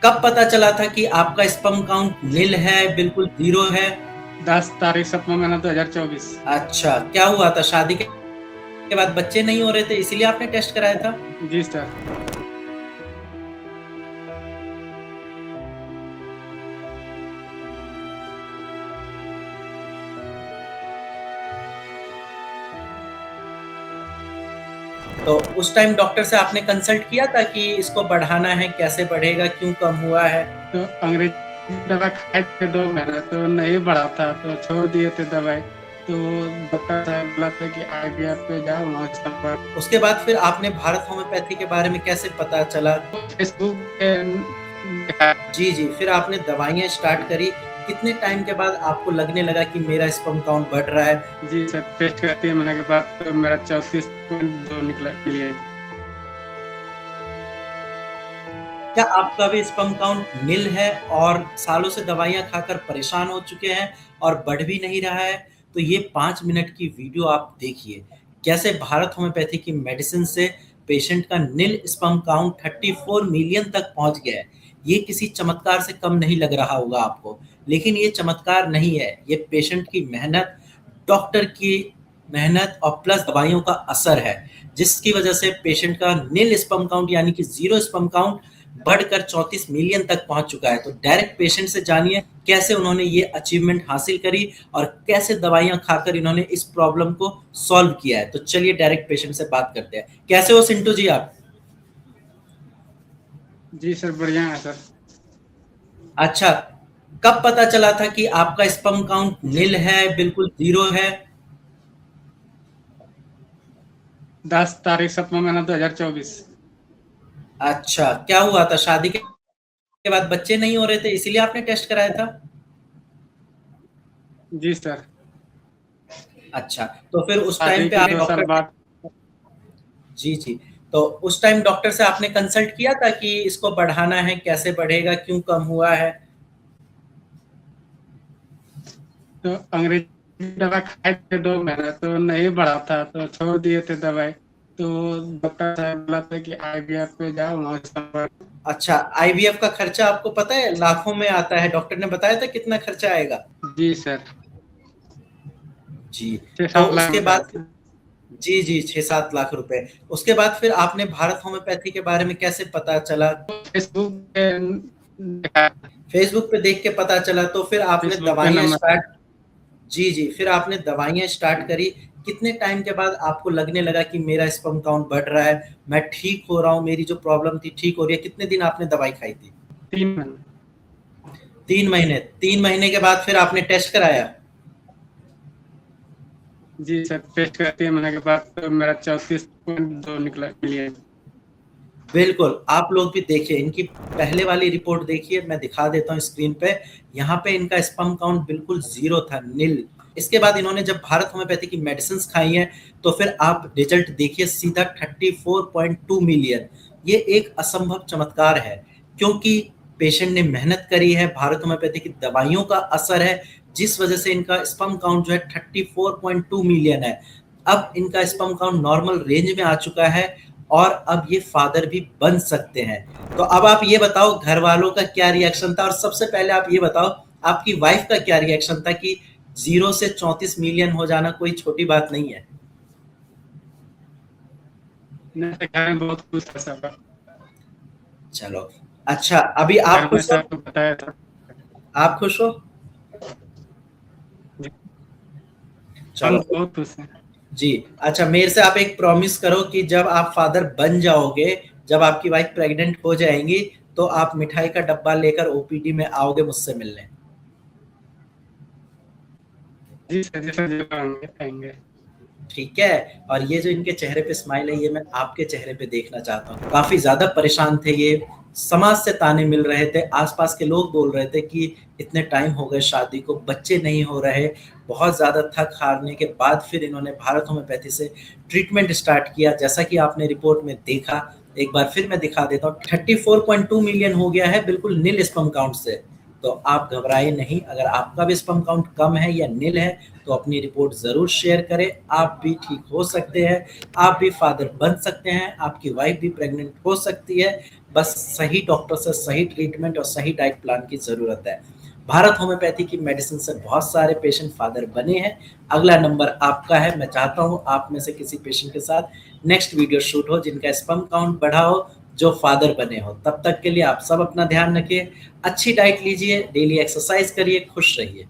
कब पता चला था कि आपका स्पर्म काउंट नील है, बिल्कुल ज़ीरो है? 10 तारीख 7वां महीना 2024। अच्छा, क्या हुआ था? शादी के बाद बच्चे नहीं हो रहे थे इसीलिए आपने टेस्ट कराया था? जी सर। तो उस टाइम डॉक्टर से आपने कंसल्ट किया था कि इसको बढ़ाना है, कैसे बढ़ेगा, क्यों कम हुआ है? तो अंग्रेजी दवा खाए थे 2 महीना तो नहीं बढ़ा था, तो छोड़ दिए थे दवाई। तो डॉक्टर साहब बोला था कि आईवीएफ पे जाओ, वहाँ से उसके बाद फिर आपने भारत होम्योपैथी के बारे में कैसे पता चला? फेसबुक पे देखा। जी, जी, फिर आपने दवाइयाँ स्टार्ट करी। कितने टाइम के बाद आपको लगने लगा कि मेरा स्पर्म काउंट बढ़ रहा है? जी सर, टेस्ट करते 3 महीने के बाद तो मेरा 34.2 निकला क्लियर। क्या आपका भी स्पर्म काउंट नील है और सालों से दवाइयाँ खाकर परेशान हो चुके हैं और बढ़ भी नहीं रहा है? तो ये 5 मिनट की वीडियो आप देखिए, कैसे भारत होम्योपैथी की मेडिसिन से पेशेंट का नील स्पर्म काउंट 34 मिलियन तक पहुँच गया है। ये किसी चमत्कार से कम नहीं लग रहा होगा आपको, लेकिन ये चमत्कार नहीं है, ये पेशेंट की मेहनत, डॉक्टर की मेहनत और प्लस दवाइयों का असर है, जिसकी वजह से पेशेंट का नील स्पर्म काउंट यानी कि ज़ीरो स्पर्म काउंट बढ़कर 34 मिलियन तक पहुंच चुका है। तो डायरेक्ट पेशेंट से जानिए कैसे उन्होंने ये अचीवमेंट हासिल करी और कैसे दवाइयाँ खाकर इन्होंने इस प्रॉब्लम को सॉल्व किया है। तो चलिए डायरेक्ट पेशेंट से बात करते हैं। कैसे हो सिंटू जी आप? जी सर, बढ़िया है सर। अच्छा, कब पता चला था कि आपका स्पर्म काउंट जी, नील है, बिल्कुल ज़ीरो है? 10 तारीख 7वां महीना 2024। अच्छा, क्या हुआ था? शादी के बाद बच्चे नहीं हो रहे थे इसीलिए आपने टेस्ट कराया था? जी सर। अच्छा, तो फिर उस टाइम शादी पे के आप 2 साल डॉक्टर बाद। जी, जी। तो उस टाइम डॉक्टर से आपने कंसल्ट किया था कि इसको बढ़ाना है, कैसे बढ़ेगा, क्यों कम हुआ है? तो अंग्रेजी दवा खाए थे 2 महीना तो नहीं बढ़ा था, तो छोड़ दिए थे दवाई। तो डॉक्टर साहब बोला था कि आईवीएफ पे जाओ, वहाँ से अच्छा, आईवीएफ का खर्चा आपको पता है लाखों में आता है, डॉक्टर ने बताया था कितना खर्चा आएगा? जी सर, जी, तो 6-7 लाख उसके बताया बाद था। जी, जी, 6-7 लाख रुपए। उसके बाद फिर आपने भारत होम्योपैथी के बारे में कैसे पता चला? फेसबुक पे देखा। फेसबुक पे देख के पता चला तो फिर आपने फेसबुक पे दवाइयाँ नंबर। स्टार्ट जी, जी, फिर आपने दवाइयाँ स्टार्ट करी। कितने टाइम के बाद आपको लगने लगा कि मेरा स्पर्म काउंट बढ़ रहा है, मैं ठीक हो रहा हूँ, मेरी जो प्रॉब्लम थी ठीक हो रही है? कितने दिन आपने दवाई खाई थी? 3 महीने। 3 महीने। 3 महीने के बाद फिर आपने टेस्ट कराया? जी सर, टेस्ट करते 3 महीने के बाद तो मेरा 34.2 निकला क्लियर। बिल्कुल, आप लोग भी देखिए, इनकी पहले वाली रिपोर्ट देखिए, मैं दिखा देता हूँ स्क्रीन पे। यहाँ पे इनका स्पर्म काउंट बिल्कुल ज़ीरो था, निल। इसके बाद इन्होंने जब भारत होम्योपैथी की मेडिसिन्स खाई हैं, तो फिर आप रिजल्ट देखिए सीधा 34.2 मिलियन। ये एक असंभव चमत्कार है, क्योंकि पेशेंट ने मेहनत करी है, भारत होम्योपैथी की दवाइयों का असर है, जिस वजह से इनका स्पर्म काउंट जो है 34.2 मिलियन है। अब इनका स्पर्म काउंट नॉर्मल रेंज में आ चुका है और अब ये फादर भी बन सकते हैं। तो अब आप ये बताओ घर वालों का क्या रिएक्शन था और सबसे पहले आप ये बताओ आपकी वाइफ का क्या रिएक्शन था कि 0 से 34 मिलियन हो जाना कोई छोटी बात नहीं है। मेरे घर में बहुत खुश था सब। चलो, अच्छा अभी आप घर में खुश हो? सबको बताया था। आप खुश हो? जी, हम चलो, बहुत खुश हैं। जी। अच्छा, मेरे से आप एक प्रॉमिस करो कि जब आप फादर बन जाओगे, जब आपकी वाइफ प्रेग्नेंट हो जाएँगी, तो आप मिठाई का डब्बा लेकर ओपीडी में आओगे मुझसे मिलने। जी सर, जी सर, ज़रूर आएँगे, आएँगे। ठीक है? और ये जो इनके चेहरे पे स्माइल है, ये मैं आपके चेहरे पे देखना चाहता हूँ। काफ़ी ज़्यादा परेशान थे ये, समाज से ताने मिल रहे थे, आस-पास के लोग बोल रहे थे कि इतने टाइम हो गए शादी को, बच्चे नहीं हो रहे। बहुत ज़्यादा थक-हारने के बाद फिर इन्होंने भारत होम्योपैथी से ट्रीटमेंट स्टार्ट किया, जैसा कि आपने रिपोर्ट में देखा। एक बार फिर मैं दिखा देता हूँ, 34.2 मिलियन हो गया है बिल्कुल निल स्पर्म काउंट से। तो आप घबराइए नहीं। अगर आपका भी स्पर्म काउंट कम है या नील है तो अपनी रिपोर्ट ज़रूर शेयर करें। आप भी ठीक हो सकते हैं, आप भी फादर बन सकते हैं, आपकी वाइफ भी प्रेग्नेंट हो सकती है। बस सही डॉक्टर से सही ट्रीटमेंट और सही डाइट प्लान की ज़रूरत है। भारत होम्योपैथी की मेडिसिन से बहुत सारे पेशेंट फादर बने हैं। अगला नंबर आपका है। मैं चाहता हूँ आप में से किसी पेशेंट के साथ नेक्स्ट वीडियो शूट हो जिनका स्पर्म काउंट बढ़ा हो, जो फादर बने हो। तब तक के लिए आप सब अपना ध्यान रखिए, अच्छी डाइट लीजिए, डेली एक्सरसाइज करिए, खुश रहिए।